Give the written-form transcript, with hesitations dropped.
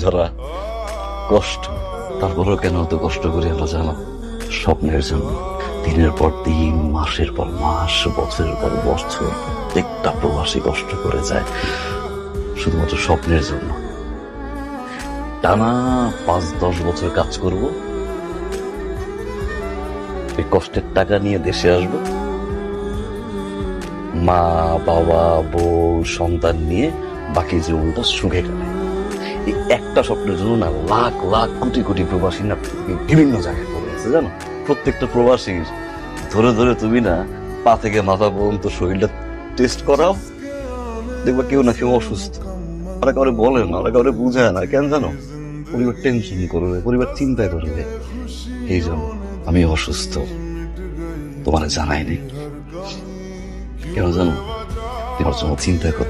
যারা কষ্ট, তারপরেও কেন তো কষ্ট করি আমরা জানো? স্বপ্নের জন্য। দিনের পর দিন, মাসের পর মাস, বছরের পর বছর প্রত্যেকটা প্রবাসী কষ্ট করে যায় শুধুমাত্র স্বপ্নের জন্য। টানা 5-10 বছর কাজ করব, এই কষ্টের টাকা নিয়ে দেশে আসব, মা বাবা বউ সন্তান নিয়ে বাকি জীবনটা সুখে কাটায়। এই একটা স্বপ্নের জন্য না লাখ লাখ কোটি কোটি প্রবাসী না বিভিন্ন জায়গায় পড়ে আছে জানো? প্রত্যেকটা প্রবাসীর ধরে ধরে তুমি না পা থেকে মাথা পর্যন্ত শরীরটা টেস্ট করাও, দেখবা কেউ না কেউ অসুস্থ। ওরা কাউরে বলে না, ওরা কাউরে বুঝায় না, কেন জানো? পরিবার টেনশন করবে, পরিবার চিন্তা করবে। এই জন্য আমি অসুস্থ, তোমার জানাইনি। কেন জানো? তোমার জন্য চিন্তা কর।